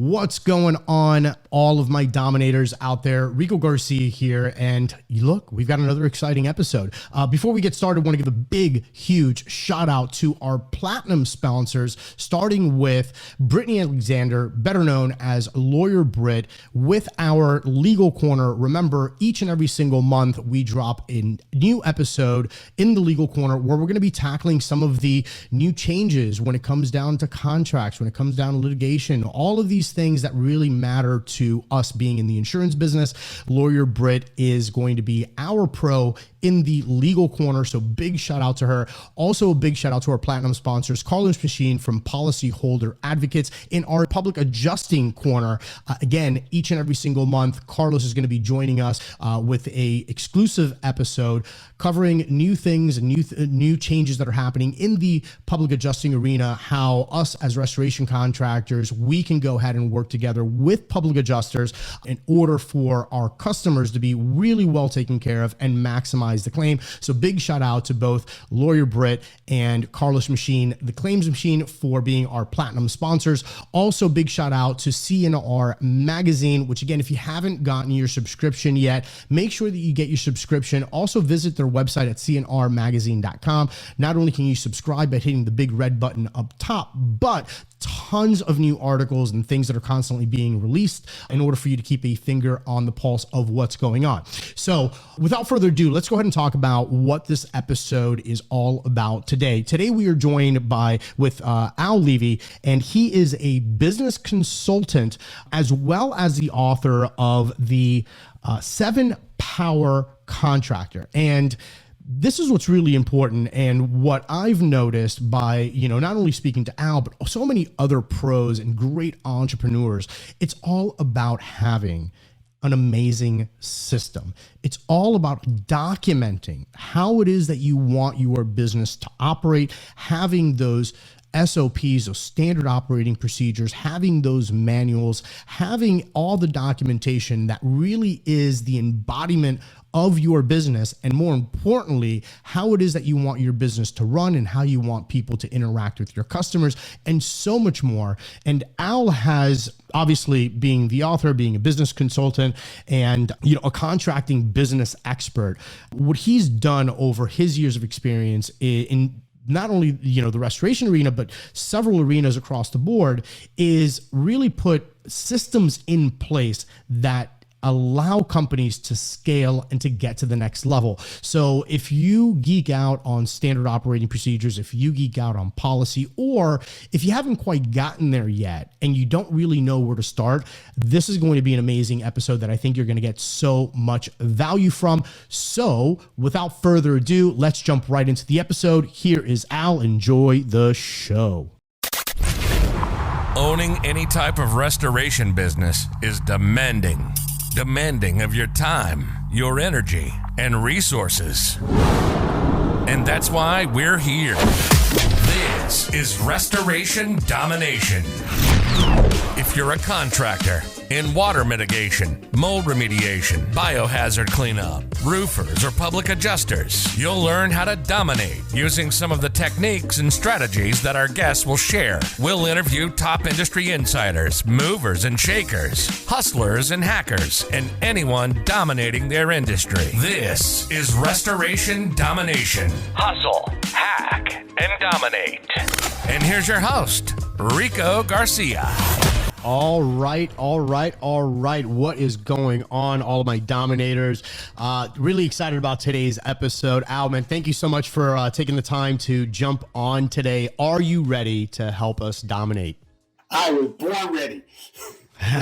What's going on, all of my dominators out there? Rico Garcia here, and look, we've got another exciting episode. Before we get started, I want to give a big, huge shout out to our platinum sponsors, starting with Brittany Alexander, better known as Lawyer Brit, with our Legal Corner. Remember, each and every single month, we drop a new episode in the Legal Corner where we're going to be tackling some of the new changes when it comes down to contracts, when it comes down to litigation, all of these things that really matter to us being in the insurance business. Lawyer Brit is going to be our pro in the Legal Corner, so big shout out to her. Also a big shout out to our platinum sponsors, Carlos Machine from Policyholder Advocates, in our public adjusting corner. Again, each and every single month, Carlos is going to be joining us with a exclusive episode covering new things and new changes that are happening in the public adjusting arena, how us as restoration contractors, we can go ahead and work together with public adjusters in order for our customers to be really well taken care of and maximize the claim. So big shout out to both Lawyer Brit and Carlos Machine, the Claims Machine, for being our platinum sponsors. Also big shout out to CNR Magazine, which again, if you haven't gotten your subscription yet, make sure that you get your subscription. Also visit their website at cnrmagazine.com. Not only can you subscribe by hitting the big red button up top, but tons of new articles and things that are constantly being released in order for you to keep a finger on the pulse of what's going on. So without further ado, let's go ahead and talk about what this episode is all about today. Today we are joined with Al Levy, and he is a business consultant as well as the author of the 7 Power Contractor. And this is what's really important, and what I've noticed by, not only speaking to Al, but so many other pros and great entrepreneurs, it's all about having an amazing system. It's all about documenting how it is that you want your business to operate, having those SOPs, those standard operating procedures, having those manuals, having all the documentation that really is the embodiment of your business, and more importantly, how it is that you want your business to run and how you want people to interact with your customers, and so much more. And Al has, obviously being the author, being a business consultant, and a contracting business expert, what he's done over his years of experience in not only, the restoration arena, but several arenas across the board, is really put systems in place that allow companies to scale and to get to the next level. So if you geek out on standard operating procedures, if you geek out on policy, or if you haven't quite gotten there yet and you don't really know where to start, this is going to be an amazing episode that I think you're going to get so much value from. So without further ado, let's jump right into the episode. Here is Al. Enjoy the show. Owning any type of restoration business is demanding of your time, your energy, and resources. And that's why we're here. This is Restoration Domination. If you're a contractor in water mitigation, mold remediation, biohazard cleanup, roofers, or public adjusters, you'll learn how to dominate using some of the techniques and strategies that our guests will share. We'll interview top industry insiders, movers and shakers, hustlers and hackers, and anyone dominating their industry. This is Restoration Domination. Hustle, hack, and dominate. And here's your host, Rico Garcia. All right. What is going on, all of my dominators? Really excited about today's episode. Al, man, thank you so much for taking the time to jump on today. Are you ready to help us dominate? I was born ready.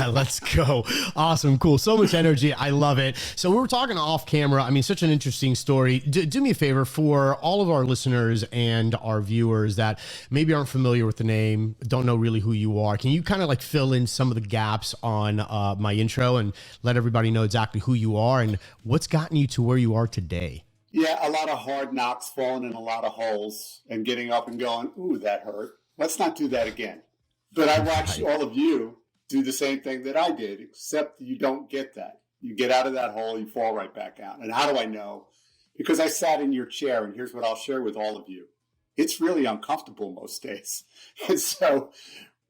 Let's go. Awesome. Cool. So much energy. I love it. So we were talking off camera. I mean, such an interesting story. Do me a favor, for all of our listeners and our viewers that maybe aren't familiar with the name, don't know really who you are. Can you kind of like fill in some of the gaps on my intro and let everybody know exactly who you are and what's gotten you to where you are today? Yeah, a lot of hard knocks, falling in a lot of holes and getting up and going, ooh, that hurt. Let's not do that again. But I watched all of you do the same thing that I did, except you don't get that. You get out of that hole, you fall right back out. And how do I know? Because I sat in your chair, and here's what I'll share with all of you. It's really uncomfortable most days. And so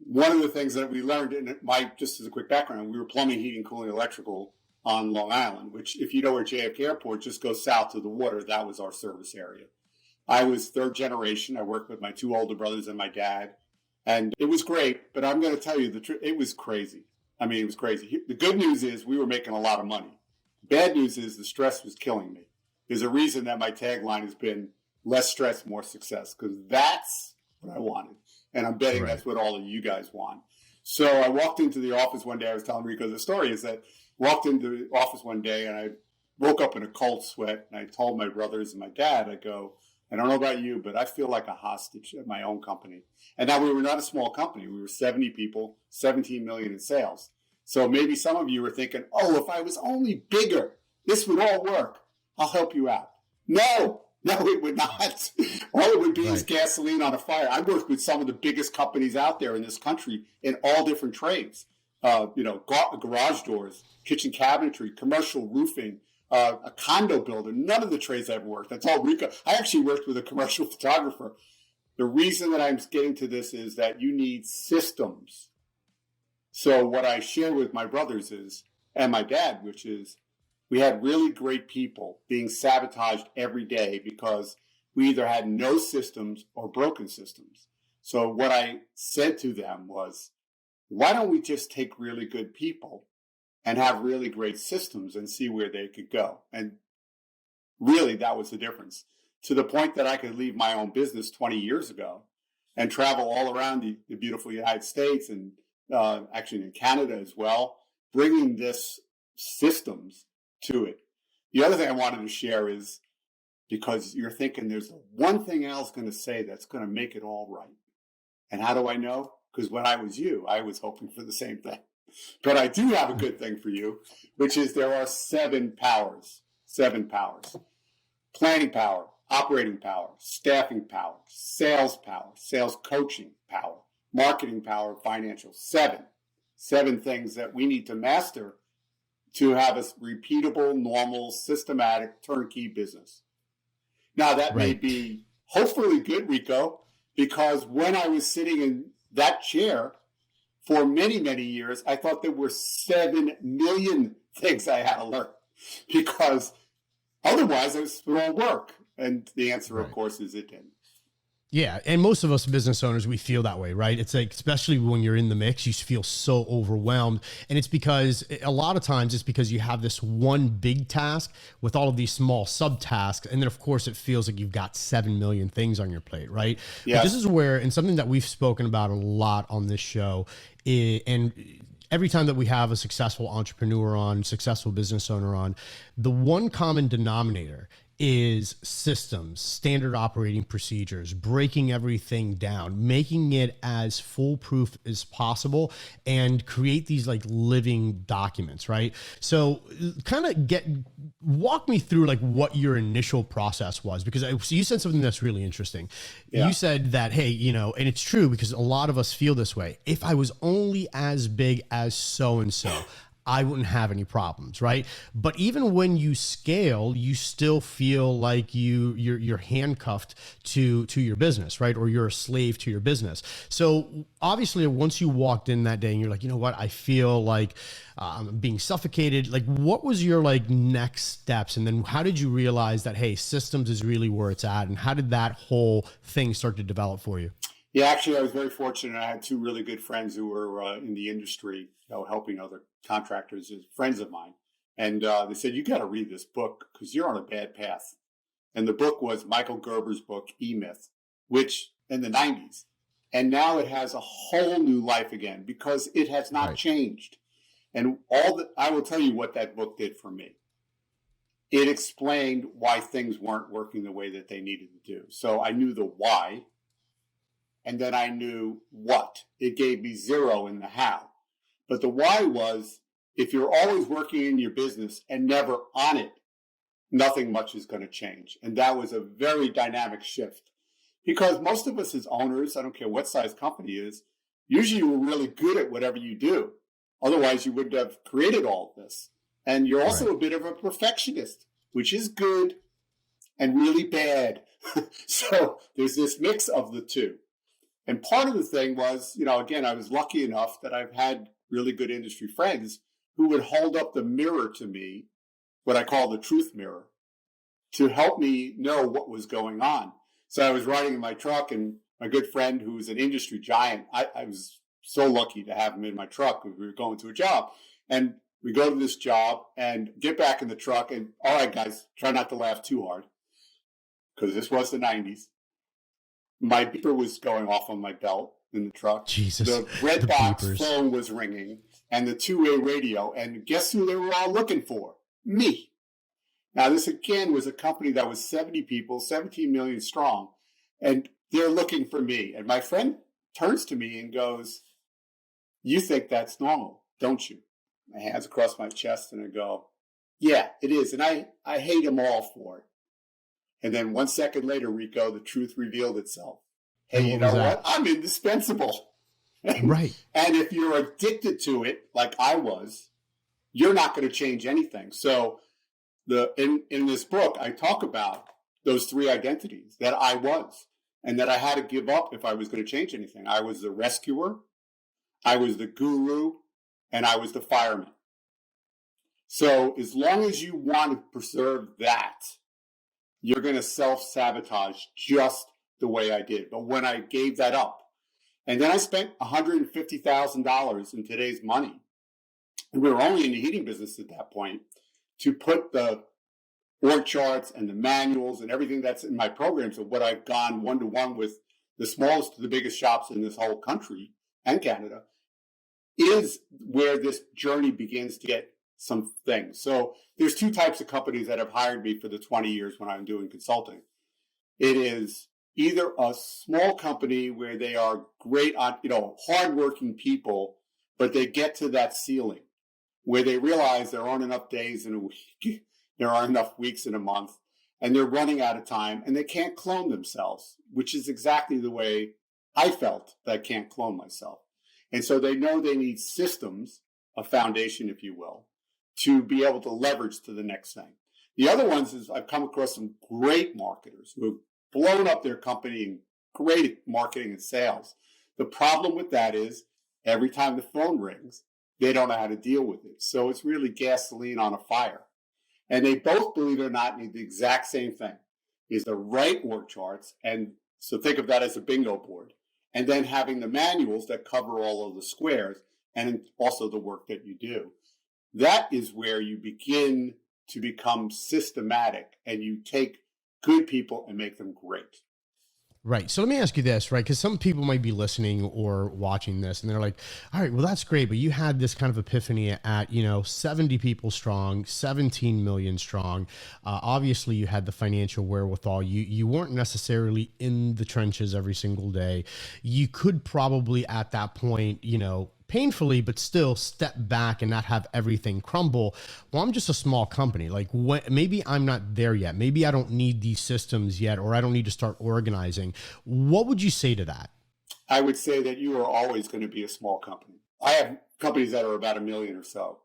one of the things that we learned, just as a quick background, we were plumbing, heating, cooling, electrical on Long Island, which if you know where JFK Airport, just go south to the water. That was our service area. I was third generation. I worked with my two older brothers and my dad, and it was great. But I'm going to tell you the truth. It was crazy. I mean, it was crazy. The good news is we were making a lot of money. Bad news is the stress was killing me. There's a reason that my tagline has been less stress, more success, because that's what I wanted. And I'm betting that's what all of you guys want. So I walked into the office one day. I was telling Rico the story is that I walked into the office one day and I woke up in a cold sweat. And I told my brothers and my dad, I go, I don't know about you, but I feel like a hostage at my own company. And now we were not a small company. We were 70 people, 17 million in sales. So maybe some of you were thinking, oh, if I was only bigger, this would all work. I'll help you out. No, it would not. All it would be is gasoline on a fire. I worked with some of the biggest companies out there in this country in all different trades. Garage doors, kitchen cabinetry, commercial roofing, a condo builder. None of the trades I've worked. I told Rico, I actually worked with a commercial photographer. The reason that I'm getting to this is that you need systems. So what I share with my brothers and my dad, which is we had really great people being sabotaged every day because we either had no systems or broken systems. So what I said to them was, why don't we just take really good people and have really great systems and see where they could go? And really, that was the difference, to the point that I could leave my own business 20 years ago and travel all around the beautiful United States and actually in Canada as well, bringing this systems to it. The other thing I wanted to share is, because you're thinking there's one thing Al's going to say that's going to make it all right. And how do I know? Because when I was you, I was hoping for the same thing. But I do have a good thing for you, which is there are 7 powers. 7 powers. Planning power, operating power, staffing power, sales coaching power, marketing power, financial. 7 things that we need to master to have a repeatable, normal, systematic, turnkey business. Now, that may be hopefully good, Rico, because when I was sitting in that chair for many, many years, I thought there were 7 million things I had to learn, because otherwise it would all work. And the answer, of course, is it didn't. Yeah. And most of us business owners, we feel that way, right? It's like, especially when you're in the mix, you feel so overwhelmed. And it's because a lot of times it's because you have this one big task with all of these small subtasks. And then of course it feels like you've got 7 million things on your plate, right? Yeah. But this is where, and something that we've spoken about a lot on this show, and every time that we have a successful entrepreneur on, successful business owner on, the one common denominator is systems, standard operating procedures, breaking everything down, making it as foolproof as possible, and create these like living documents, right? So kind of walk me through like what your initial process was, because you said something that's really interesting. Yeah. You said that, hey, and it's true, because a lot of us feel this way. If I was only as big as so-and-so, I wouldn't have any problems, right? But even when you scale, you still feel like you're handcuffed to your business, right? Or you're a slave to your business. So obviously, once you walked in that day and you're like, you know what, I feel like I'm being suffocated. Like, what was your like next steps? And then how did you realize that, hey, systems is really where it's at? And how did that whole thing start to develop for you? Yeah, actually, I was very fortunate. I had 2 really good friends who were in the industry, helping other contractors, as friends of mine. And they said, you got to read this book because you're on a bad path. And the book was Michael Gerber's book, E-Myth, which in the 90s. And now it has a whole new life again because it has not changed. And I will tell you what that book did for me. It explained why things weren't working the way that they needed to do. So I knew the why. And then I knew what. It gave me 0 in the how. But the why was, if you're always working in your business and never on it, nothing much is going to change. And that was a very dynamic shift. Because most of us as owners, I don't care what size company it is, usually we're really good at whatever you do. Otherwise, you wouldn't have created all of this. And you're also a bit of a perfectionist, which is good and really bad. So there's this mix of the two. And part of the thing was, again, I was lucky enough that I've had really good industry friends who would hold up the mirror to me, what I call the truth mirror, to help me know what was going on. So I was riding in my truck, and my good friend, who was an industry giant, I was so lucky to have him in my truck. We were going to a job, and we go to this job and get back in the truck. And all right, guys, try not to laugh too hard, because this was the 90s. My beeper was going off on my belt in the truck. Jesus. The red box beepers. phone was ringing, and the two-way radio. And guess who they were all looking for? Me. Now, this again was a company that was 70 people, 17 million strong, and they're looking for me. And my friend turns to me and goes, "You think that's normal, don't you?" My hands across my chest, and I go, "Yeah, it is. And I hate them all for it." And then 1 second later, Rico, the truth revealed itself. Hey, you know what? I'm indispensable. Right. And if you're addicted to it, like I was, you're not going to change anything. So in this book, I talk about those three identities that I was, and that I had to give up if I was going to change anything. I was the rescuer, I was the guru, and I was the fireman. So as long as you want to preserve that, you're going to self-sabotage just the way I did. But when I gave that up, and then I spent $150,000 in today's money, and we were only in the heating business at that point, to put the org charts and the manuals and everything that's in my programs of what I've gone one-to-one with the smallest to the biggest shops in this whole country and Canada, is where this journey begins to get some things. So there's two types of companies that have hired me for the 20 years when I'm doing consulting. It is either a small company where they are great on, hardworking people, but they get to that ceiling where they realize there aren't enough days in a week, there aren't enough weeks in a month, and they're running out of time, and they can't clone themselves, which is exactly the way I felt that I can't clone myself. And so they know they need systems, a foundation, if you will, to be able to leverage to the next thing. The other ones is I've come across some great marketers who have blown up their company in great marketing and sales. The problem with that is every time the phone rings, they don't know how to deal with it. So it's really gasoline on a fire. And they both, believe it or not, need the exact same thing, is the right org charts. And so think of that as a bingo board. And then having the manuals that cover all of the squares and also the work that you do. That is where you begin to become systematic, and you take good people and make them great. Right. So let me ask you this, right? Because some people might be listening or watching this and they're like, all right, well, that's great. But you had this kind of epiphany at, 70 people strong, 17 million strong. Obviously, you had the financial wherewithal. You weren't necessarily in the trenches every single day. You could probably at that point, painfully, but still step back and not have everything crumble. Well, I'm just a small company. Like, maybe I'm not there yet. Maybe I don't need these systems yet, or I don't need to start organizing. What would you say to that? I would say that you are always going to be a small company. I have companies that are about $1 million or so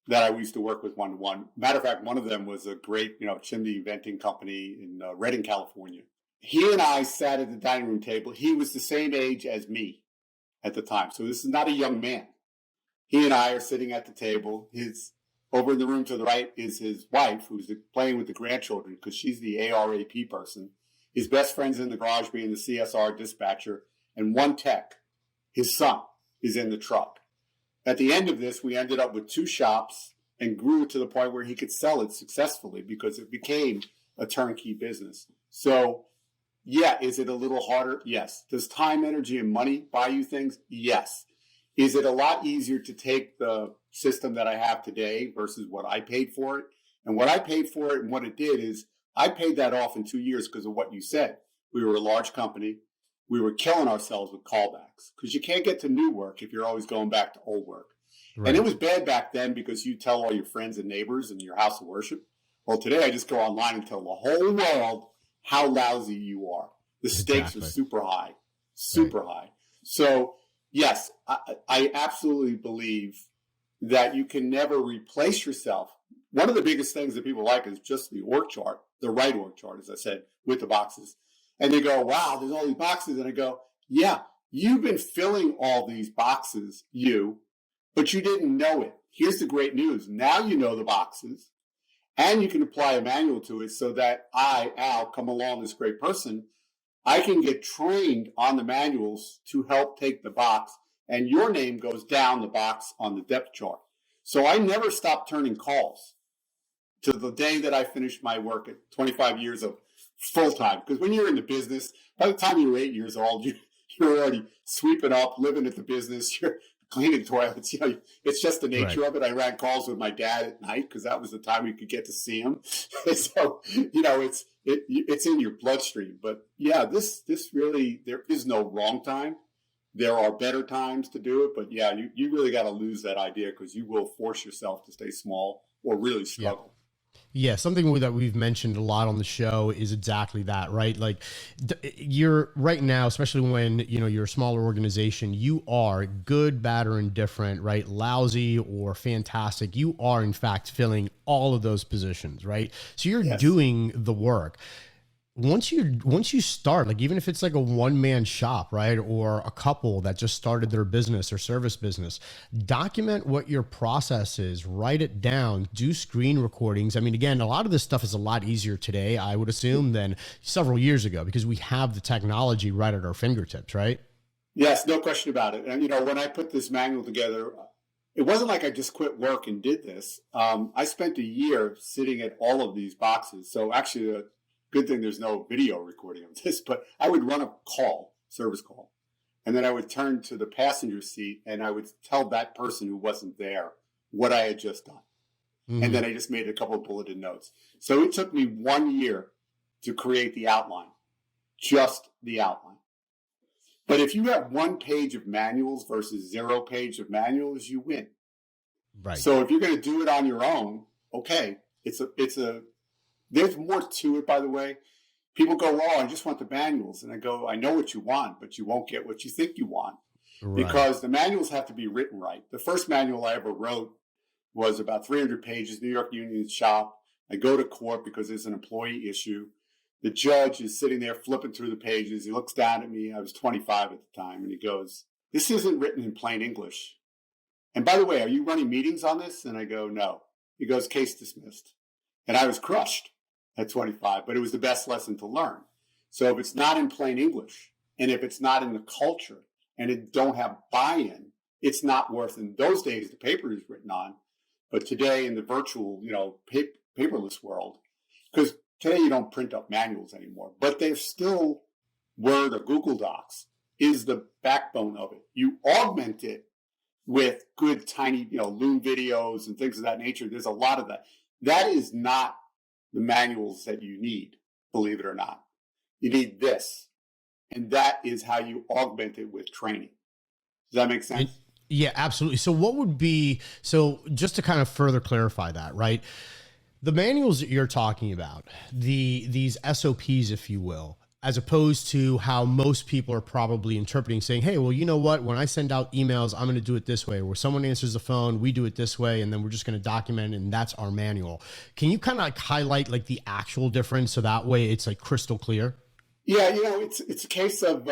that I used to work with one-to-one. Matter of fact, one of them was a great, chimney venting company in Redding, California. He and I sat at the dining room table. He was the same age as me at the time. So this is not a young man. He and I are sitting at the table. Over in the room to the right is his wife, who's playing with the grandchildren because she's the ARAP person. His best friend's in the garage being the CSR dispatcher, and one tech, his son, is in the truck. At the end of this, we ended up with 2 shops and grew to the point where he could sell it successfully because it became a turnkey business. So yeah, is it a little harder? Yes. Does time, energy, and money buy you things? Yes. Is it a lot easier to take the system that I have today versus what I paid for it? And what I paid for it and what it did is I paid that off in 2 years because of what you said. We were a large company. We were killing ourselves with callbacks because you can't get to new work if you're always going back to old work. Right. And it was bad back then because you tell all your friends and neighbors in your house of worship. Well, today I just go online and tell the whole world how lousy you are. The stakes are super high, high. So yes, I absolutely believe that you can never replace yourself. One of the biggest things that people like is just the org chart, the right org chart, as I said, with the boxes. And they go, wow, there's all these boxes. And I go, yeah, you've been filling all these boxes, but you didn't know it. Here's the great news. Now you know the boxes, and you can apply a manual to it so that I, Al, come along, this great person, I can get trained on the manuals to help take the box, and your name goes down the box on the depth chart. So I never stopped turning calls to the day that I finished my work at 25 years of full-time. Because when you're in the business, by the time you're 8 years old, you're already sweeping up, living at the business, you're cleaning toilets. It's just the nature of it. I ran calls with my dad at night because that was the time you could get to see him. So, it's in your bloodstream. But yeah, this really, there is no wrong time. There are better times to do it. But yeah, you really got to lose that idea because you will force yourself to stay small or really struggle. Yeah, something that we've mentioned a lot on the show is exactly that, right? Like you're right now, especially when, you're a smaller organization, you are good, bad, or indifferent, right? Lousy or fantastic. You are in fact filling all of those positions, right? So you're doing the work. Once you start, like even if it's like a one-man shop, right? Or a couple that just started their business or service business, document what your process is, write it down, do screen recordings. I mean, again, a lot of this stuff is a lot easier today, I would assume, than several years ago because we have the technology right at our fingertips, right? Yes, no question about it. And, when I put this manual together, it wasn't like I just quit work and did this. I spent a year sitting at all of these boxes. So actually, good thing there's no video recording of this, but I would run a service call, and then I would turn to the passenger seat and I would tell that person who wasn't there what I had just done. Mm-hmm. And then I just made a couple of bulleted notes. So it took me 1 year to create the outline, just the outline. But if you have 1 page of manuals versus 0 page of manuals, you win. Right. So if you're going to do it on your own, okay, there's more to it, by the way. People go, oh, I just want the manuals. And I go, I know what you want, but you won't get what you think you want. Right. Because the manuals have to be written right. The first manual I ever wrote was about 300 pages, New York Union shop. I go to court because there's an employee issue. The judge is sitting there flipping through the pages. He looks down at me. I was 25 at the time. And he goes, this isn't written in plain English. And by the way, are you running meetings on this? And I go, no. He goes, case dismissed. And I was crushed at 25, but it was the best lesson to learn. So if it's not in plain English, and if it's not in the culture, and it don't have buy-in, it's not worth, in those days, the paper is written on. But today in the virtual, paperless world, because today you don't print up manuals anymore, but they're still Word or Google Docs is the backbone of it. You augment it with good, tiny, Loom videos and things of that nature. There's a lot of that. That is not the manuals that you need, believe it or not. You need this. And that is how you augment it with training. Does that make sense? Yeah, absolutely. So just to kind of further clarify that, right? The manuals that you're talking about, these SOPs, if you will, as opposed to how most people are probably interpreting, saying, hey, well, you know what? When I send out emails, I'm going to do it this way. Or when someone answers the phone, we do it this way, and then we're just going to document it, and that's our manual. Can you kind of like highlight like the actual difference so that way it's like crystal clear? Yeah, it's a case of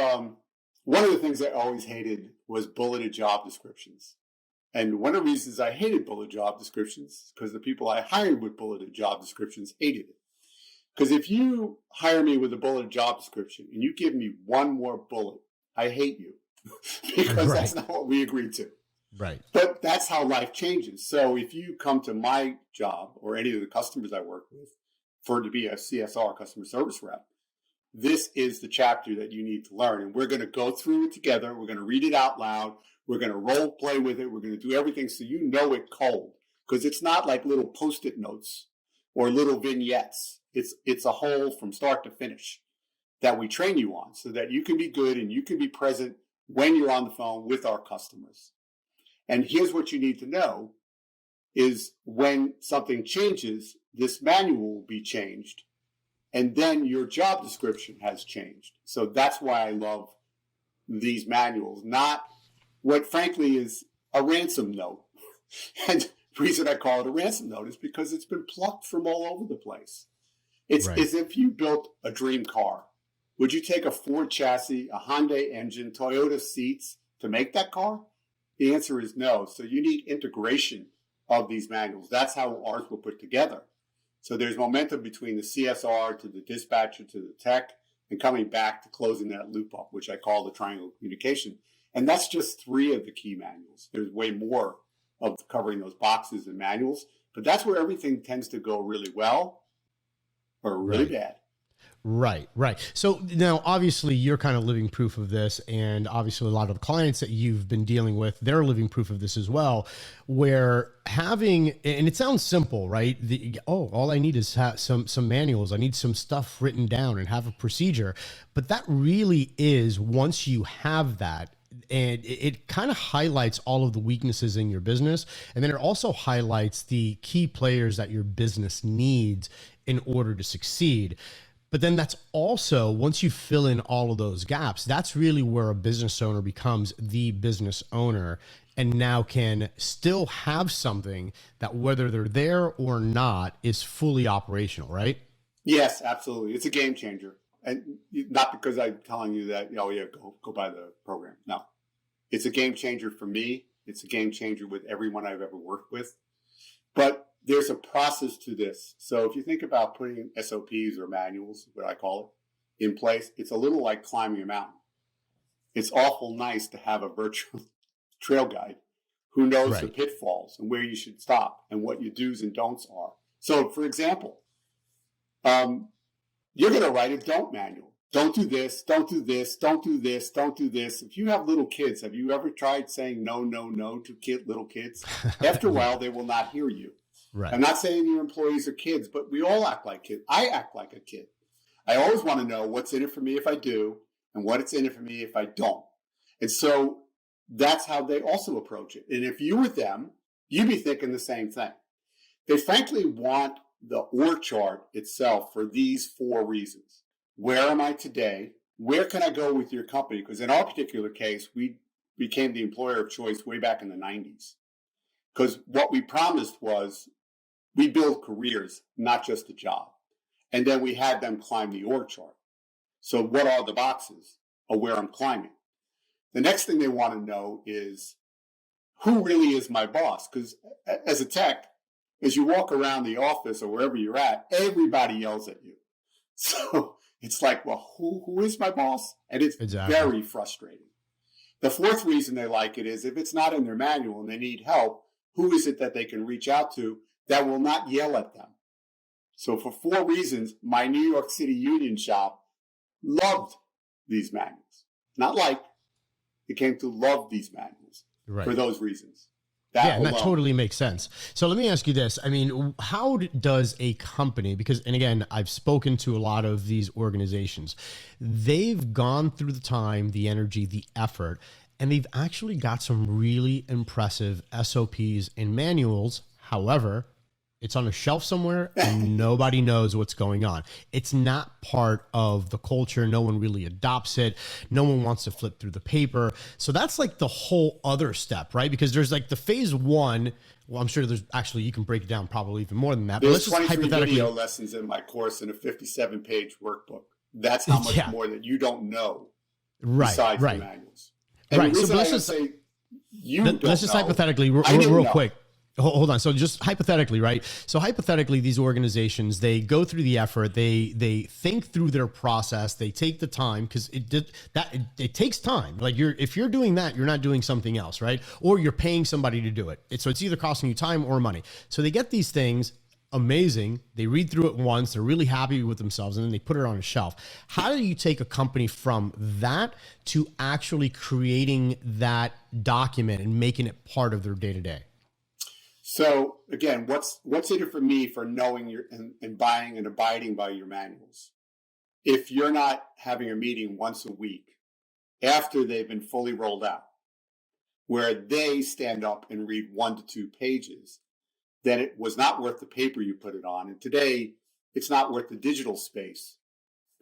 one of the things I always hated was bulleted job descriptions. And one of the reasons I hated bulleted job descriptions is because the people I hired with bulleted job descriptions hated it. Because if you hire me with a bulleted job description and you give me one more bullet, I hate you because that's not what we agreed to. Right. But that's how life changes. So if you come to my job or any of the customers I work with for to be a CSR, customer service rep, this is the chapter that you need to learn. And we're going to go through it together. We're going to read it out loud. We're going to role play with it. We're going to do everything so you know it cold. Because it's not like little Post-it notes or little vignettes. It's a whole from start to finish that we train you on so that you can be good and you can be present when you're on the phone with our customers. And here's what you need to know is when something changes, this manual will be changed. And then your job description has changed. So that's why I love these manuals, not what frankly is a ransom note. And the reason I call it a ransom note is because it's been plucked from all over the place. It's as if you built a dream car Would you take a Ford chassis, a Hyundai engine, Toyota seats to make that car? The answer is no. So you need integration of these manuals. That's how ours were put together. So there's momentum between the CSR to the dispatcher to the tech and coming back to closing that loop up, which I call the triangle of communication. And that's just 3 of the key manuals. There's way more of covering those boxes and manuals, but that's where everything tends to go really well or really bad. Right. So now, obviously, you're kind of living proof of this, and obviously, a lot of the clients that you've been dealing with, they're living proof of this as well. Where having, and it sounds simple, right? All I need is some manuals. I need some stuff written down and have a procedure. But that really is, once you have that, and it kind of highlights all of the weaknesses in your business, and then it also highlights the key players that your business needs in order to succeed. But then that's also, once you fill in all of those gaps, that's really where a business owner becomes the business owner and now can still have something that, whether they're there or not, is fully operational, right? Yes, absolutely. It's a game changer. And not because I'm telling you that, go buy the program. No, it's a game changer for me. It's a game changer with everyone I've ever worked with. But there's a process to this. So if you think about putting SOPs or manuals, what I call it, in place, it's a little like climbing a mountain. It's awful nice to have a virtual trail guide who knows the pitfalls and where you should stop and what your do's and don'ts are. So, for example, you're going to write a don't manual. Don't do this, don't do this, don't do this, don't do this. If you have little kids, have you ever tried saying no to little kids? After a while, they will not hear you. Right. I'm not saying your employees are kids, but we all act like kids. I act like a kid. I always want to know what's in it for me if I do and what's in it for me if I don't. And so that's how they also approach it. And if you were them, you'd be thinking the same thing. They frankly want the org chart itself for these 4 reasons. Where am I today? Where can I go with your company? Because in our particular case, we became the employer of choice way back in the 90s. Because what we promised was we build careers, not just a job. And then we had them climb the org chart. So what are the boxes of where I'm climbing? The next thing they want to know is who really is my boss? Because as a tech, as you walk around the office or wherever you're at, everybody yells at you. So it's like, well, who is my boss? And it's very frustrating. The 4th reason they like it is if it's not in their manual and they need help, who is it that they can reach out to that will not yell at them? So for 4 reasons, my New York City union shop loved these manuals. Not liked, it came to love these manuals for those reasons. And that totally makes sense. So let me ask you this. I mean, how does a company, and again, I've spoken to a lot of these organizations, they've gone through the time, the energy, the effort, and they've actually got some really impressive SOPs and manuals. However, it's on a shelf somewhere and nobody knows what's going on. It's not part of the culture. No one really adopts it. No one wants to flip through the paper. So that's like the whole other step, right? Because there's like the phase 1. Well, I'm sure there's actually, you can break it down probably even more than that. There's 23 video lessons in my course and a 57-page workbook. That's how much more that you don't know besides the manuals. And So let's just hypothetically, real quick. Hold on. So just hypothetically, right? So hypothetically, these organizations, they go through the effort, they think through their process, they take the time, because it takes time. Like if you're doing that, you're not doing something else, right? Or you're paying somebody to do it. So it's either costing you time or money. So they get these things, amazing. They read through it once, they're really happy with themselves, and then they put it on a shelf. How do you take a company from that to actually creating that document and making it part of their day-to-day? So again, what's in it for me for knowing and buying and abiding by your manuals? If you're not having a meeting once a week after they've been fully rolled out, where they stand up and read 1 to 2 pages, then it was not worth the paper you put it on. And today, it's not worth the digital space,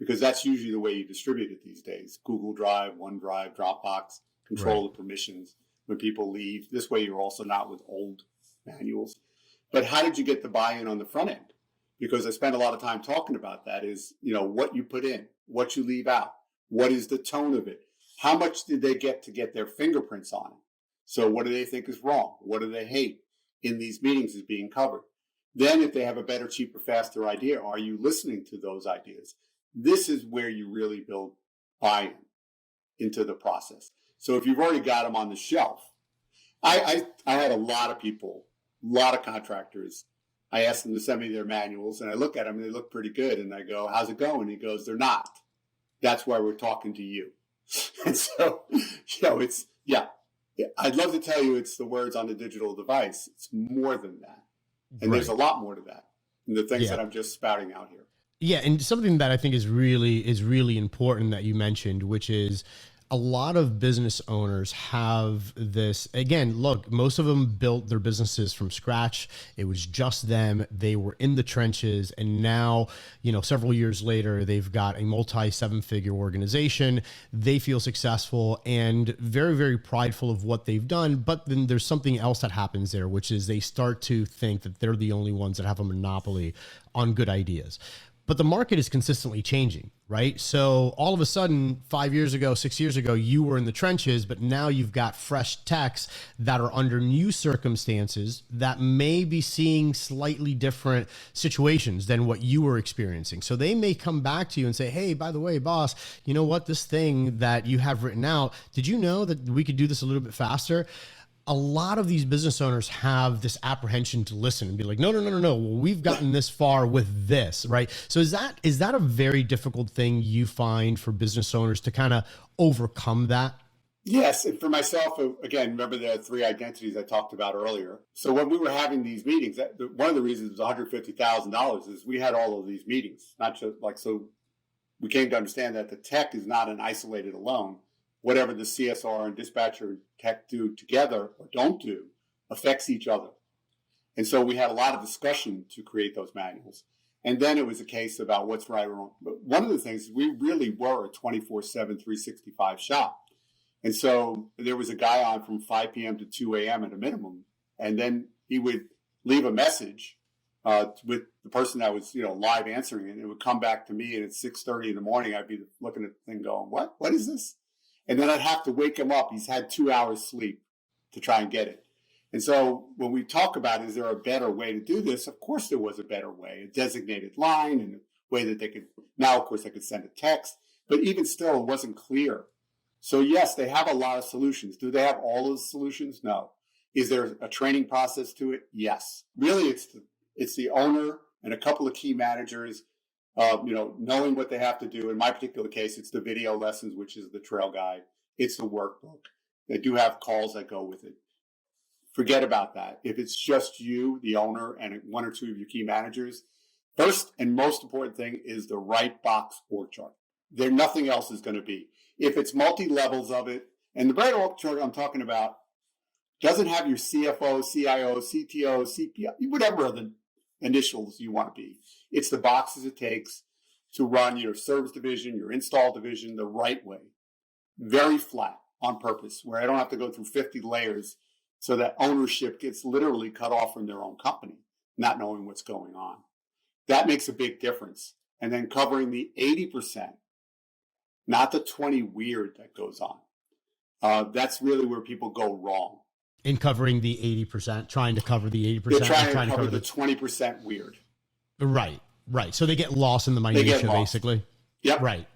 because that's usually the way you distribute it these days. Google Drive, OneDrive, Dropbox, control the permissions when people leave. This way, you're also not with old manuals. But how did you get the buy-in on the front end? because I spend a lot of time talking about that, is, what you put in, what you leave out, what is the tone of it, how much did they get to get their fingerprints on it? So what do they think is wrong? What do they hate in these meetings is being covered? Then if they have a better, cheaper, faster idea, are you listening to those ideas? This is where you really build buy-in into the process. So if you've already got them on the shelf, I had a lot of people, a lot of contractors. I asked them to send me their manuals, and I look at them and they look pretty good. And I go, how's it going? He goes, they're not. That's why we're talking to you. And so, I'd love to tell you it's the words on the digital device. It's more than that. And there's a lot more to that than the things that I'm just spouting out here. Yeah. And something that I think is really important that you mentioned, which is a lot of business owners have this, again, look, most of them built their businesses from scratch. It was just them. They were in the trenches. And now, several years later, they've got a multi-7-figure organization. They feel successful and very, very prideful of what they've done. But then there's something else that happens there, which is they start to think that they're the only ones that have a monopoly on good ideas. But the market is consistently changing, right? So all of a sudden, 5 years ago, 6 years ago, you were in the trenches, but now you've got fresh techs that are under new circumstances that may be seeing slightly different situations than what you were experiencing. So they may come back to you and say, hey, by the way, boss, you know what? This thing that you have written out, did you know that we could do this a little bit faster? A lot of these business owners have this apprehension to listen and be like, no. Well, we've gotten this far with this, right? So is that a very difficult thing you find for business owners to kind of overcome that? Yes. And for myself, again, remember the 3 identities I talked about earlier. So when we were having these meetings, one of the reasons it was $150,000 is we had all of these meetings, not just so we came to understand that the tech is not an isolated alone. Whatever the CSR and dispatcher tech do together or don't do affects each other. And so we had a lot of discussion to create those manuals. And then it was a case about what's right or wrong. But one of the things is we really were a 24/7, 365 shop. And so there was a guy on from 5 p.m. to 2 a.m. at a minimum. And then he would leave a message with the person that was, live answering it. And it would come back to me, and at 6:30 in the morning, I'd be looking at the thing going, what is this? And then I'd have to wake him up. He's had 2 hours sleep to try and get it. And so when we talk about, is there a better way to do this? Of course there was a better way, a designated line and a way that they could, now of course they could send a text, but even still it wasn't clear. So yes, they have a lot of solutions. Do they have all of the solutions? No. Is there a training process to it? Yes. Really it's the owner and a couple of key managers knowing what they have to do. In my particular case, it's the video lessons, which is the trail guide. It's the workbook. They do have calls that go with it. Forget about that. If it's just you, the owner, and 1 or 2 of your key managers, first and most important thing is the right box org chart. Nothing else is going to be. If it's multi-levels of it, and the right org chart I'm talking about doesn't have your CFO, CIO, CTO, CPO, whatever other initials you want to be. It's the boxes it takes to run your service division, your install division the right way. Very flat on purpose, where I don't have to go through 50 layers so that ownership gets literally cut off from their own company, not knowing what's going on. That makes a big difference. And then covering the 80%, not the 20 weird that goes on. That's really where people go wrong. In covering the 80%, trying to cover the 80%. They're trying to cover the 20% weird. Right. So they get lost in the minutia, basically. Yep. Right.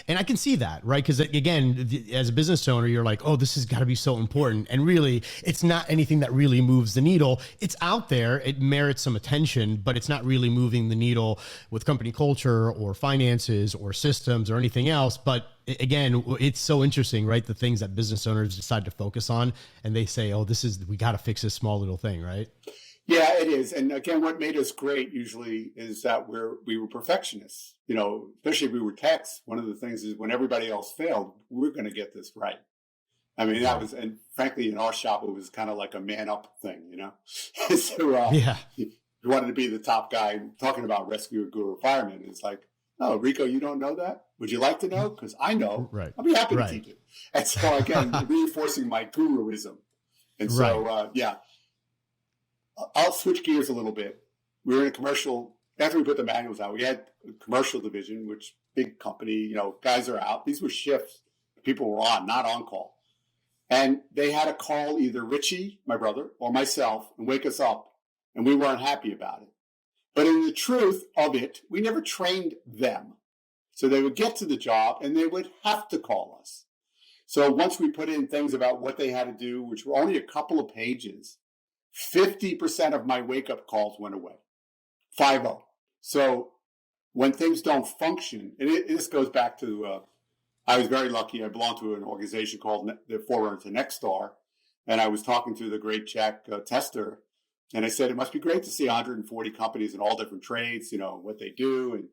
And I can see that, right? Because again, as a business owner, you're like, oh, this has got to be so important. And really, it's not anything that really moves the needle. It's out there. It merits some attention, but it's not really moving the needle with company culture or finances or systems or anything else. But again, it's so interesting, right? The things that business owners decide to focus on, and they say, oh, we got to fix this small little thing, right? Yeah, it is. And again, what made us great usually is that we were perfectionists, especially if we were techs. One of the things is when everybody else failed, we're going to get this right. I mean, that was, and frankly, in our shop, it was kind of like a man up thing, So you wanted to be the top guy talking about rescue or guru fireman. It's like, oh, Rico, you don't know that? Would you like to know? Because I know. Right. I'll be happy to teach it. And so again, reinforcing my guruism. And so, I'll switch gears a little bit. We were in a commercial after we put the manuals out, we had a commercial division, which big company, guys are out. These were shifts. People were on, not on call. And they had to call either Richie, my brother, or myself and wake us up. And we weren't happy about it. But in the truth of it, we never trained them. So they would get to the job and they would have to call us. So once we put in things about what they had to do, which were only a couple of pages, 50% of my wake-up calls went away. 5-0. So when things don't function, and this goes back to, I was very lucky. I belonged to an organization called the Forerunner to Nexstar. And I was talking to the great Jack Tester. And I said, it must be great to see 140 companies in all different trades, what they do. And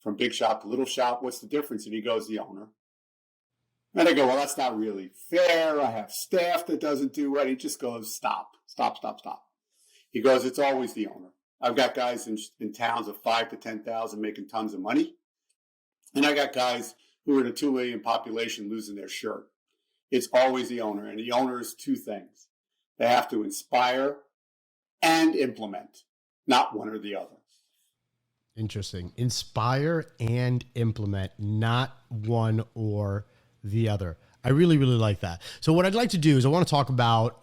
from big shop to little shop, what's the difference? And he goes, the owner. And I go, well, that's not really fair. I have staff that doesn't do it. He just goes, stop. He goes, it's always the owner. I've got guys in towns of 5 to 10,000 making tons of money. And I got guys who are in a 2 million population losing their shirt. It's always the owner. And the owner is two things. They have to inspire and implement, not one or the other. Interesting. Inspire and implement, not one or the other. I really, really like that. So what I'd like to do is I want to talk about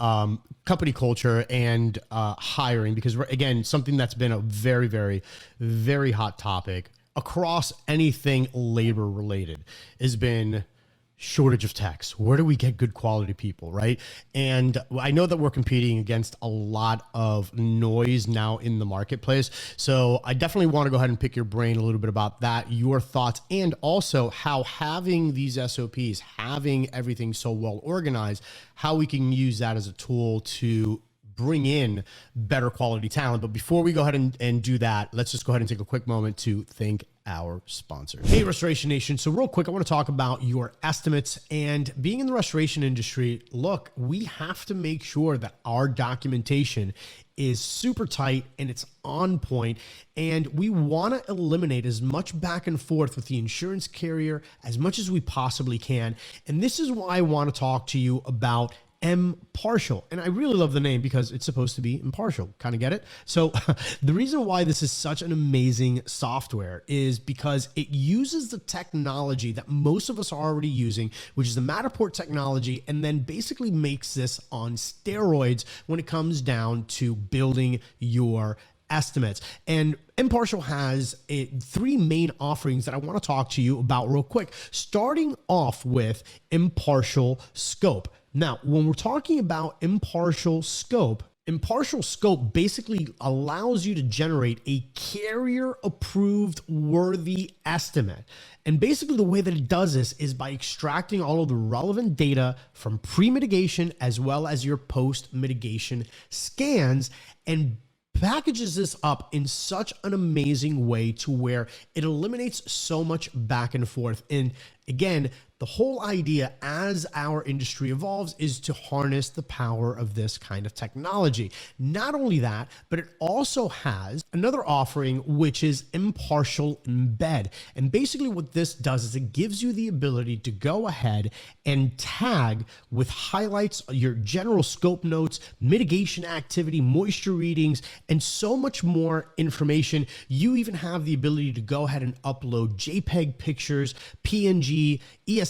company culture and hiring, because again, something that's been a very, very, very hot topic across anything labor related has been shortage of techs. Where do we get good quality people, right? And I know that we're competing against a lot of noise now in the marketplace. So I definitely want to go ahead and pick your brain a little bit about that, your thoughts, and also how having these SOPs, having everything so well organized, how we can use that as a tool to bring in better quality talent. But before we go ahead and do that, let's just go ahead and take a quick moment to thank our sponsor. Hey, Restoration Nation. So real quick, I want to talk about your estimates. And being in the restoration industry, look, we have to make sure that our documentation is super tight and it's on point. And we want to eliminate as much back and forth with the insurance carrier as much as we possibly can. And this is why I want to talk to you about Impartial. And I really love the name because it's supposed to be impartial. Kind of get it? So the reason why this is such an amazing software is because it uses the technology that most of us are already using, which is the Matterport technology, and then basically makes this on steroids when it comes down to building your estimates. And Impartial has three main offerings that I want to talk to you about real quick, starting off with Impartial Scope. Now, when we're talking about Impartial Scope basically allows you to generate a carrier-approved worthy estimate. And basically the way that it does this is by extracting all of the relevant data from pre-mitigation as well as your post-mitigation scans, and packages this up in such an amazing way to where it eliminates so much back and forth. And again, the whole idea as our industry evolves is to harness the power of this kind of technology. Not only that, but it also has another offering, which is Impartial Embed. And basically what this does is it gives you the ability to go ahead and tag with highlights, your general scope notes, mitigation activity, moisture readings, and so much more information. You even have the ability to go ahead and upload JPEG pictures, PNG, ESX,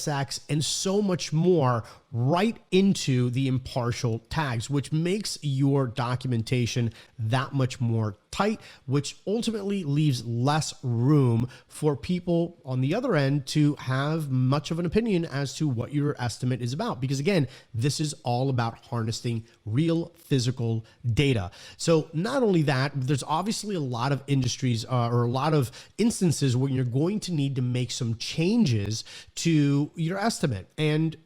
and so much more right into the Impartial tags, which makes your documentation that much more tight, which ultimately leaves less room for people on the other end to have much of an opinion as to what your estimate is about. Because again, this is all about harnessing real physical data. So not only that, there's obviously a lot of industries or a lot of instances where you're going to need to make some changes to your estimate. And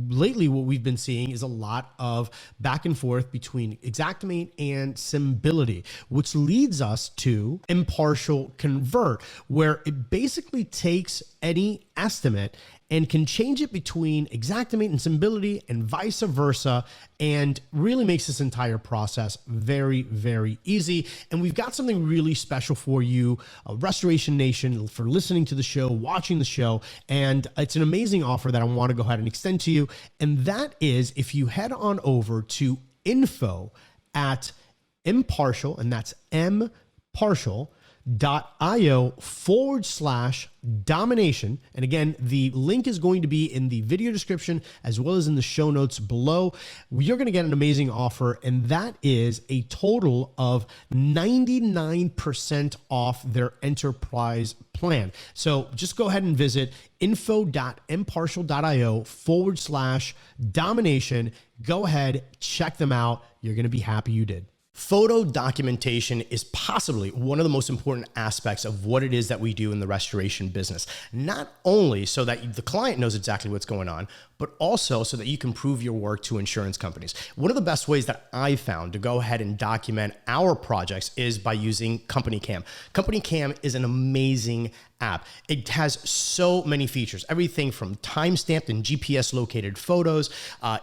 lately what we've been seeing is a lot of back and forth between Xactimate and Symbility, which leads us to Impartial Convert, where it basically takes any estimate and can change it between Xactimate and Symbility and vice versa, and really makes this entire process very, very easy. And we've got something really special for you, Restoration Nation, for listening to the show, watching the show, and it's an amazing offer that I want to go ahead and extend to you. And that is, if you head on over to info@Impartial, and that's Impartial, companycam.io/domination. And again, the link is going to be in the video description as well as in the show notes below. You're going to get an amazing offer, and that is a total of 99% off their enterprise plan. So just go ahead and visit info.impartial.io/domination. Go ahead, check them out. You're going to be happy you did. Photo documentation is possibly one of the most important aspects of what it is that we do in the restoration business. Not only so that the client knows exactly what's going on, but also so that you can prove your work to insurance companies. One of the best ways that I've found to go ahead and document our projects is by using CompanyCam. CompanyCam is an amazing app. It has so many features, everything from time-stamped and GPS located photos,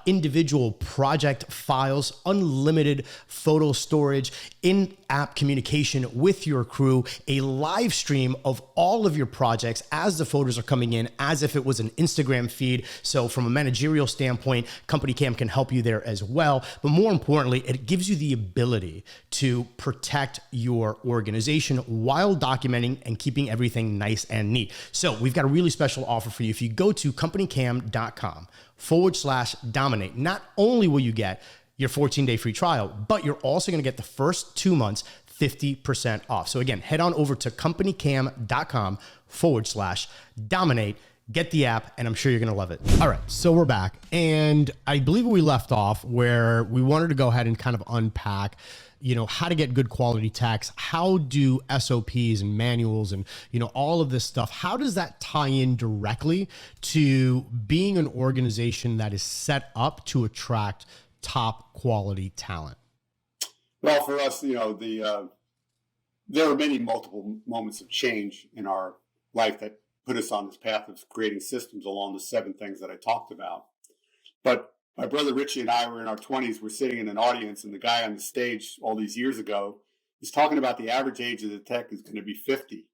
individual project files, unlimited photo storage, in-app communication with your crew, a live stream of all of your projects as the photos are coming in, as if it was an Instagram feed. So from a managerial standpoint, CompanyCam can help you there as well. But more importantly, it gives you the ability to protect your organization while documenting and keeping everything nice and neat. So we've got a really special offer for you. If you go to companycam.com/dominate, not only will you get your 14-day free trial, but you're also going to get the first 2 months 50% off. So again, head on over to companycam.com/dominate, get the app, and I'm sure you're going to love it. All right, so we're back, and I believe we left off where we wanted to go ahead and kind of unpack, how to get good quality tax, how do SOPs and manuals and, all of this stuff, how does that tie in directly to being an organization that is set up to attract top quality talent? Well, for us, there are multiple moments of change in our life that put us on this path of creating systems along the 7 things that I talked about. But my brother Richie and I were in our 20s. We're sitting in an audience, and the guy on the stage all these years ago is talking about the average age of the tech is going to be 50.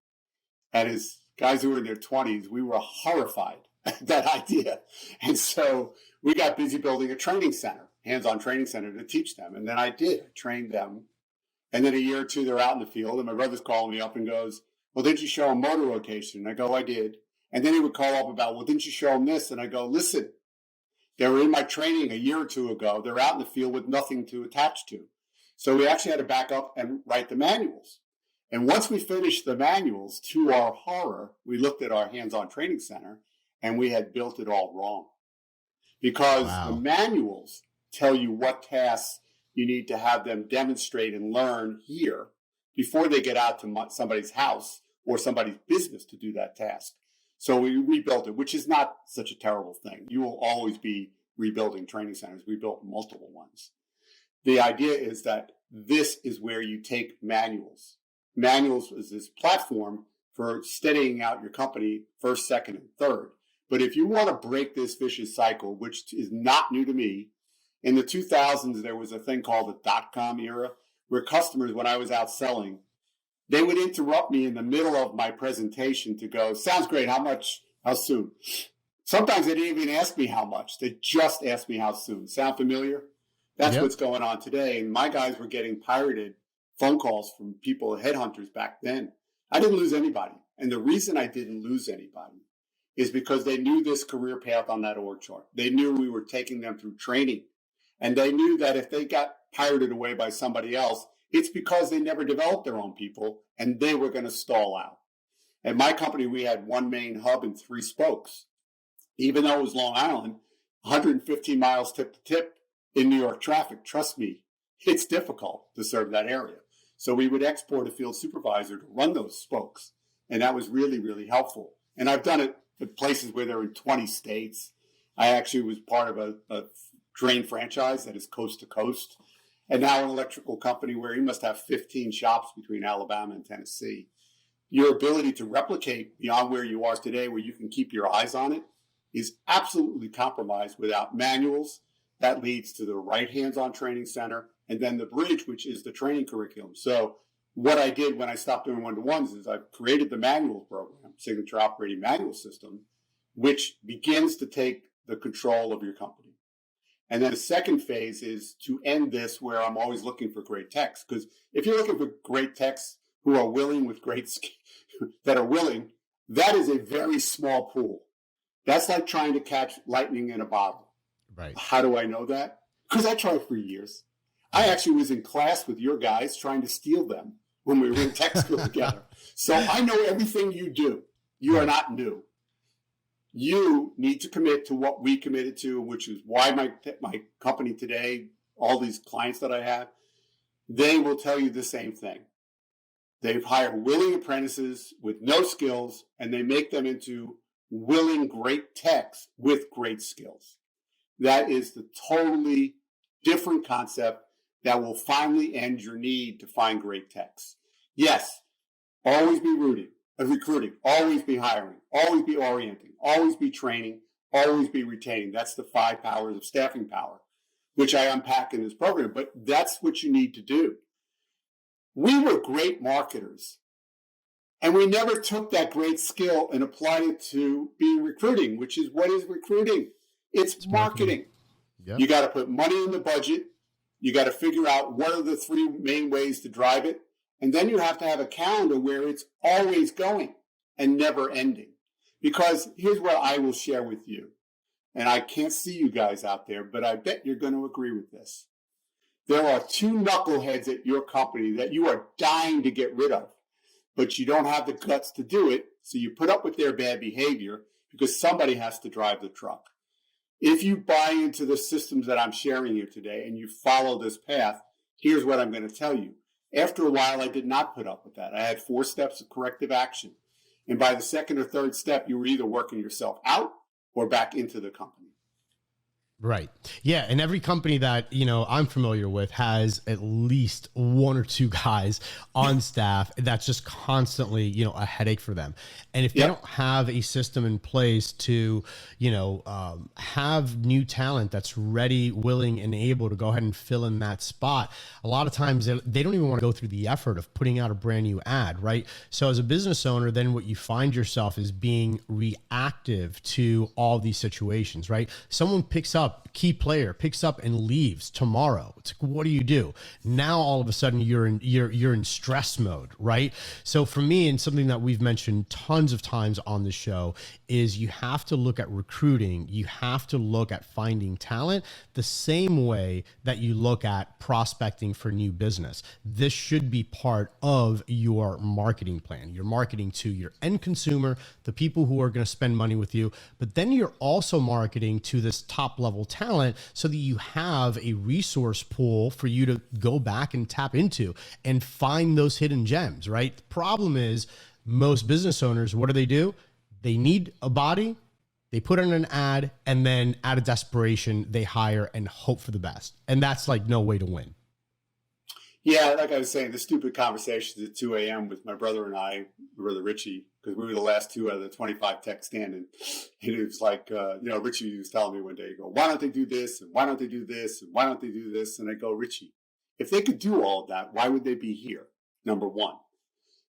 And as guys who were in their 20s, we were horrified at that idea. And so we got busy building a training center, hands-on training center to teach them. And then I trained them. And then a year or two, they're out in the field, and my brother's calling me up and goes, "Well, didn't you show them motor rotation?" And I go, "I did." And then he would call up about, "Well, didn't you show them this?" And I go, "Listen, they were in my training a year or two ago. They're out in the field with nothing to attach to." So we actually had to back up and write the manuals. And once we finished the manuals, to our horror, we looked at our hands-on training center, and we had built it all wrong. Because the manuals tell you what tasks you need to have them demonstrate and learn here before they get out to somebody's house or somebody's business to do that task. So we rebuilt it, which is not such a terrible thing. You will always be rebuilding training centers. We built multiple ones. The idea is that this is where you take manuals. Manuals is this platform for steadying out your company first, second, and third. But if you want to break this vicious cycle, which is not new to me, in the 2000s, there was a thing called the dot-com era, where customers, when I was out selling, they would interrupt me in the middle of my presentation to go, "Sounds great. How much? How soon?" Sometimes they didn't even ask me how much. They just asked me how soon. Sound familiar? That's what's going on today. And my guys were getting pirated phone calls from people, headhunters back then. I didn't lose anybody. And the reason I didn't lose anybody is because they knew this career path on that org chart. They knew we were taking them through training. And they knew that if they got pirated away by somebody else, it's because they never developed their own people and they were going to stall out. At my company, we had one main hub and 3 spokes. Even though it was Long Island, 115 miles tip to tip in New York traffic, trust me, it's difficult to serve that area. So we would export a field supervisor to run those spokes. And that was really, really helpful. And I've done it at places where they're in 20 states. I actually was part of a drain franchise that is coast to coast. And now an electrical company where you must have 15 shops between Alabama and Tennessee. Your ability to replicate beyond where you are today, where you can keep your eyes on it, is absolutely compromised without manuals. That leads to the right hands-on training center, and then the bridge, which is the training curriculum. So what I did when I stopped doing one-to-ones is I created the manual program, Signature Operating Manual System, which begins to take the control of your company. And then the second phase is to end this where I'm always looking for great techs. Because if you're looking for great techs, who are willing with that are willing, that is a very small pool. That's like trying to catch lightning in a bottle. Right. How do I know that? Because I tried for years. I actually was in class with your guys trying to steal them when we were in tech school together. So I know everything you do. You are not new. You need to commit to what we committed to, which is why my company today, all these clients that I have, they will tell you the same thing. They've hired willing apprentices with no skills, and they make them into willing great techs with great skills. That is the totally different concept that will finally end your need to find great techs. Yes, always be recruiting, always be hiring, always be orienting, always be training, always be retaining. That's the 5 powers of staffing power, which I unpack in this program, but that's what you need to do. We were great marketers, and we never took that great skill and applied it to being recruiting, which is what is recruiting? It's marketing. Yep. You got to put money in the budget. You got to figure out what are the 3 main ways to drive it. And then you have to have a calendar where it's always going and never ending. Because here's what I will share with you. And I can't see you guys out there, but I bet you're going to agree with this. There are 2 knuckleheads at your company that you are dying to get rid of, but you don't have the guts to do it. So you put up with their bad behavior because somebody has to drive the truck. If you buy into the systems that I'm sharing here today and you follow this path, here's what I'm going to tell you. After a while, I did not put up with that. I had 4 steps of corrective action. And by the 2nd or 3rd step, you were either working yourself out or back into the company. Right. Yeah. And every company that, I'm familiar with has at least 1 or 2 guys on staff that's just constantly, a headache for them. And if they don't have a system in place to, have new talent that's ready, willing, and able to go ahead and fill in that spot, a lot of times they don't even want to go through the effort of putting out a brand new ad, right? So as a business owner, then what you find yourself is being reactive to all these situations, right? Someone key player picks up and leaves tomorrow. It's like, what do you do? Now all of a sudden you're in stress mode, right? So for me, and something that we've mentioned tons of times on the show, is you have to look at recruiting. You have to look at finding talent the same way that you look at prospecting for new business. This should be part of your marketing plan. You're marketing to your end consumer, the people who are going to spend money with you, but then you're also marketing to this top level talent so that you have a resource pool for you to go back and tap into and find those hidden gems, right? The problem is most business owners, what do? They need a body, they put in an ad, and then out of desperation, they hire and hope for the best. And that's like no way to win. Yeah, like I was saying, the stupid conversations at 2 a.m. with my brother and my brother Richie, because we were the last 2 out of the 25 techs standing. And it was like, Richie was telling me one day, why don't they do this? And why don't they do this? And why don't they do this? And I go, Richie, if they could do all of that, why would they be here? Number 1.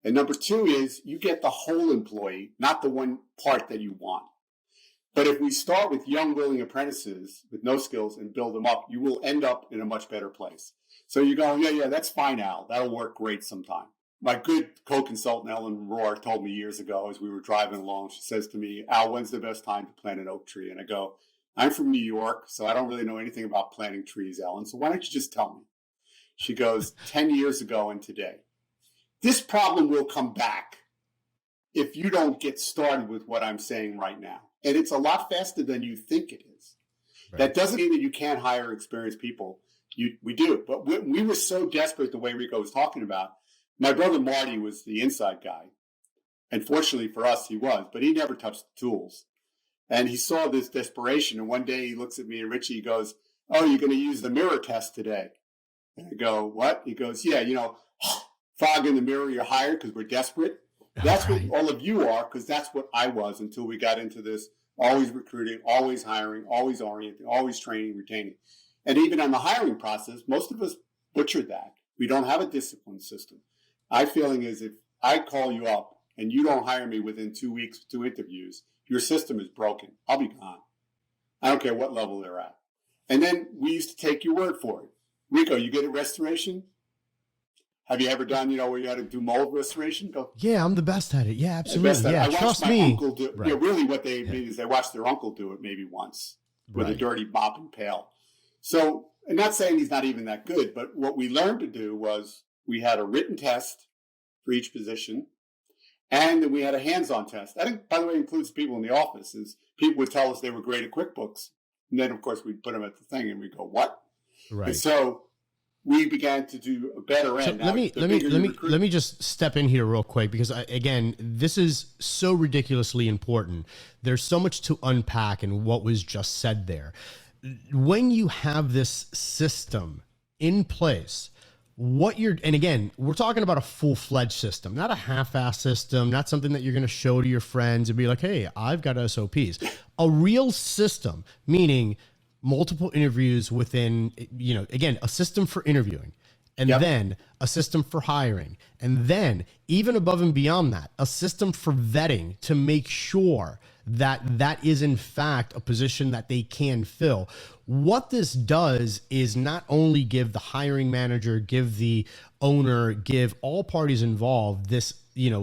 And number 2 is you get the whole employee, not the one part that you want. But if we start with young, willing apprentices with no skills and build them up, you will end up in a much better place. So you're going, yeah, that's fine, Al. That'll work great sometime. My good co-consultant, Ellen Rohr, told me years ago as we were driving along, she says to me, Al, when's the best time to plant an oak tree? And I go, I'm from New York, so I don't really know anything about planting trees, Ellen. So why don't you just tell me? She goes, 10 years ago and today. This problem will come back if you don't get started with what I'm saying right now. And it's a lot faster than you think it is. Right. That doesn't mean that you can't hire experienced people. We do. But we were so desperate the way Rico was talking about. My brother Marty was the inside guy. And fortunately for us, he was. But he never touched the tools. And he saw this desperation. And one day he looks at me and Richie goes, oh, you're going to use the mirror test today. And I go, what? He goes, yeah, fog in the mirror, you're hired because we're desperate. That's right. What all of you are, because that's what I was until we got into this always recruiting, always hiring, always orienting, always training, retaining. And even on the hiring process, most of us butchered that. We don't have a discipline system. My feeling is if I call you up and you don't hire me within 2 weeks, 2 interviews, your system is broken. I'll be gone. I don't care what level they're at. And then we used to take your word for it. Rico, you good at restoration? Have you ever done, where you had to do mold restoration? Yeah, I'm the best at it. Yeah, absolutely. Yeah, trust me. Uncle do, right. Really what they mean is they watched their uncle do it maybe once with a dirty mop and pail. So, I'm not saying he's not even that good, but what we learned to do was we had a written test for each position, and then we had a hands-on test. I think, by the way, includes people in the office. Is people would tell us they were great at QuickBooks, and then, of course, we'd put them at the thing, and we'd go, what? Right. And so we began to do a better end. So let me just step in here real quick, because again, this is so ridiculously important. There's so much to unpack in what was just said there. When you have this system in place, and again, we're talking about a full-fledged system, not a half-ass system, not something that you're going to show to your friends and be like, hey, I've got SOPs. A real system, meaning multiple interviews within, again, a system for interviewing, and then a system for hiring, and then even above and beyond that, a system for vetting to make sure that that is in fact a position that they can fill. What this does is not only give the hiring manager, give the owner, give all parties involved this,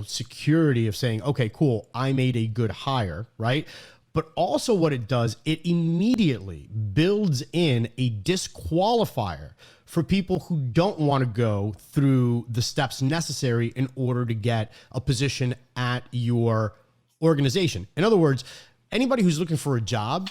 security of saying, okay, cool, I made a good hire, right? But also what it does, it immediately builds in a disqualifier for people who don't want to go through the steps necessary in order to get a position at your organization. In other words, anybody who's looking for a job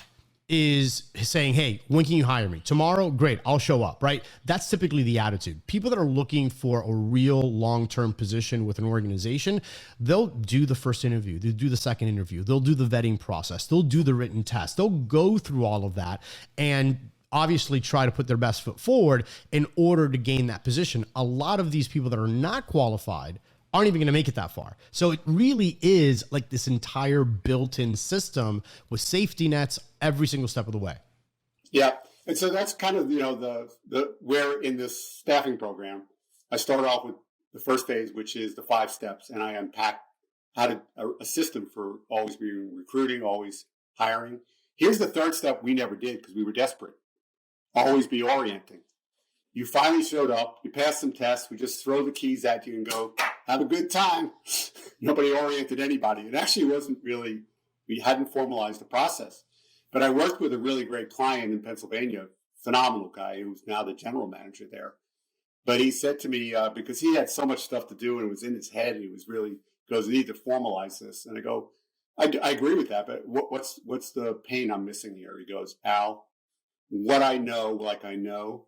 is saying, hey, when can you hire me? Tomorrow? Great, I'll show up, right? That's typically the attitude. People that are looking for a real long-term position with an organization, they'll do the first interview, they'll do the second interview, they'll do the vetting process, they'll do the written test, they'll go through all of that and obviously try to put their best foot forward in order to gain that position. A lot of these people that are not qualified aren't even going to make it that far. So it really is like this entire built-in system with safety nets every single step of the way. Yeah. And so that's kind of, the where in this staffing program, I start off with the first phase, which is the 5 steps. And I unpack a system for always being recruiting, always hiring. Here's the third step we never did because we were desperate. Always be orienting. You finally showed up, you passed some tests, we just throw the keys at you and go, have a good time. Nobody oriented anybody. It actually wasn't really, we hadn't formalized the process. But I worked with a really great client in Pennsylvania, phenomenal guy who's now the general manager there. But he said to me, because he had so much stuff to do and it was in his head, he was really, goes, we need to formalize this. And I go, I agree with that, but what's the pain I'm missing here? He goes, Al, what I know,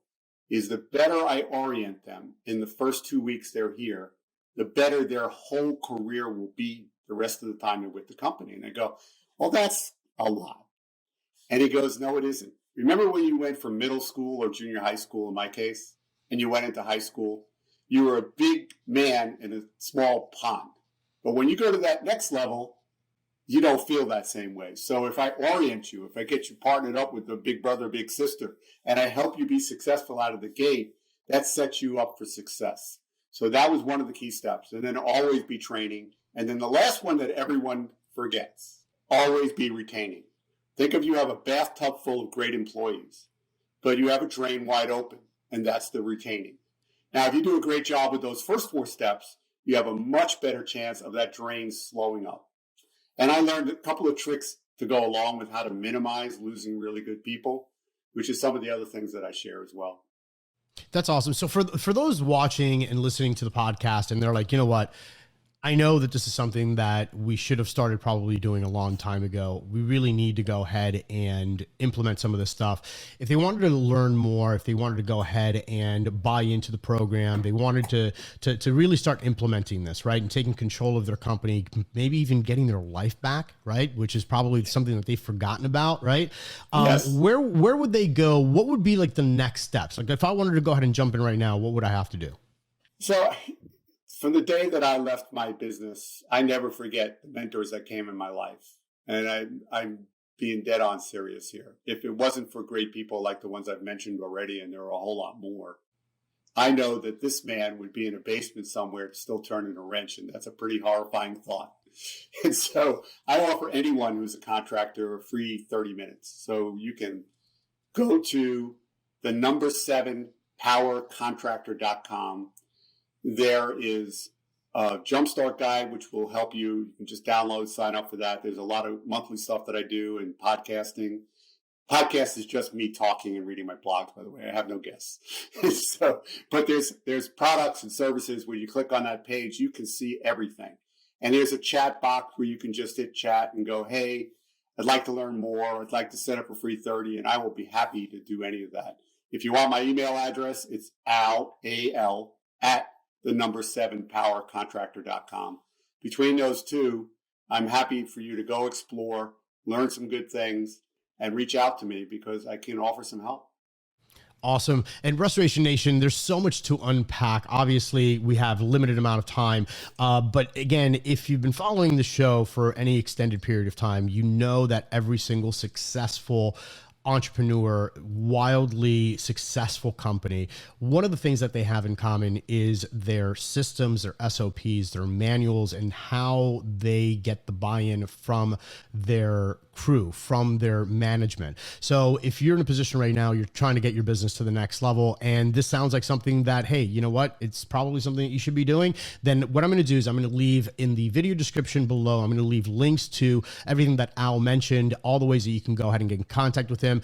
is the better I orient them in the first 2 weeks they're here, the better their whole career will be the rest of the time they're with the company. And I go, well, that's a lot. And he goes, no, it isn't. Remember when you went from middle school or junior high school, in my case, and you went into high school? You were a big man in a small pond. But when you go to that next level, you don't feel that same way. So if I orient you, if I get you partnered up with a big brother, big sister, and I help you be successful out of the gate, that sets you up for success. So that was one of the key steps. And then always be training. And then the last one that everyone forgets, always be retaining. Think of you have a bathtub full of great employees, but you have a drain wide open, and that's the retaining. Now, if you do a great job with those first 4 steps, you have a much better chance of that drain slowing up. And I learned a couple of tricks to go along with how to minimize losing really good people, which is some of the other things that I share as well. That's awesome. So for those watching and listening to the podcast and they're like, you know what, I know that this is something that we should have started probably doing a long time ago. We really need to go ahead and implement some of this stuff. If they wanted to learn more, if they wanted to go ahead and buy into the program, they wanted to really start implementing this, right? And taking control of their company, maybe even getting their life back, right? Which is probably something that they've forgotten about, right? Yes. Where would they go? What would be like the next steps? Like if I wanted to go ahead and jump in right now, what would I have to do? So from the day that I left my business, I never forget the mentors that came in my life. And I'm being dead on serious here. If it wasn't for great people like the ones I've mentioned already, and there are a whole lot more, I know that this man would be in a basement somewhere still turning a wrench. And that's a pretty horrifying thought. And so I offer anyone who's a contractor a free 30 minutes. So you can go to the number 7 powercontractor.com. there is a Jumpstart Guide, which will help you. You can just download, sign up for that. There's a lot of monthly stuff that I do in podcasting. Podcast is just me talking and reading my blogs, by the way. I have no guests. But there's products and services where you click on that page, you can see everything. And there's a chat box where you can just hit chat and go, hey, I'd like to learn more. I'd like to set up a free 30, and I will be happy to do any of that. If you want my email address, it's al, at the number 7 powercontractor.com. Between those two, I'm happy for you to go explore, learn some good things, and reach out to me because I can offer some help. Awesome. And Restoration Nation, there's so much to unpack. Obviously, we have a limited amount of time. But again, if you've been following the show for any extended period of time, you know that every single successful entrepreneur, wildly successful company, one of the things that they have in common is their systems, their SOPs, their manuals, and how they get the buy-in from their crew, from their management. So if you're in a position right now, you're trying to get your business to the next level, and this sounds like something that, hey, you know what, it's probably something that you should be doing, then what I'm going to do is I'm going to leave in the video description below, I'm going to leave links to everything that Al mentioned, all the ways that you can go ahead and get in contact with him,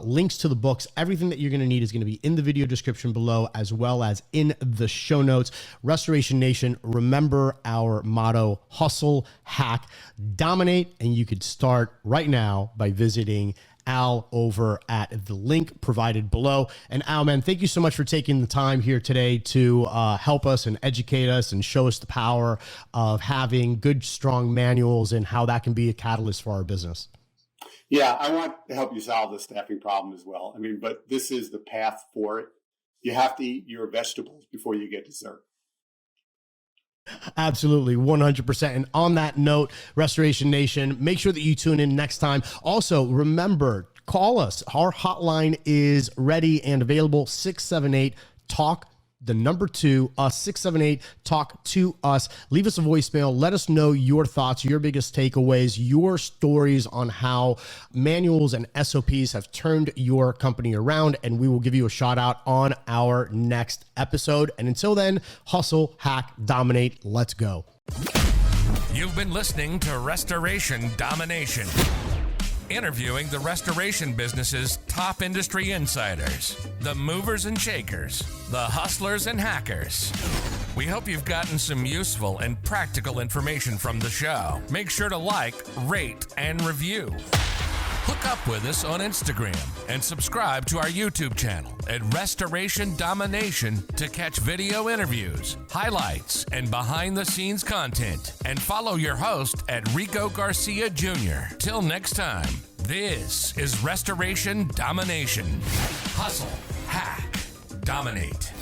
links to the books, everything that you're going to need is going to be in the video description below, as well as in the show notes. Restoration Nation, remember our motto: hustle, hack, dominate, and you could start right now by visiting Al over at the link provided below. And Al, man, thank you so much for taking the time here today to help us and educate us and show us the power of having good, strong manuals and how that can be a catalyst for our business. Yeah, I want to help you solve the staffing problem as well. I mean, but this is the path for it. You have to eat your vegetables before you get dessert. Absolutely, 100%. And on that note, Restoration Nation, make sure that you tune in next time. Also, remember, call us. Our hotline is ready and available, 678-TALK. The number 2, 678-TALK to us. Leave us a voicemail. Let us know your thoughts, your biggest takeaways, your stories on how manuals and SOPs have turned your company around, and we will give you a shout out on our next episode. And until then, hustle, hack, dominate. Let's go. You've been listening to Restoration Domination, interviewing the restoration business's top industry insiders, the movers and shakers, the hustlers and hackers. We hope you've gotten some useful and practical information from the show. Make sure to like, rate, and review. Hook up with us on Instagram and subscribe to our YouTube channel at Restoration Domination to catch video interviews, highlights, and behind-the-scenes content. And follow your host at Rico Garcia Jr. Till next time, this is Restoration Domination. Hustle, hack, dominate.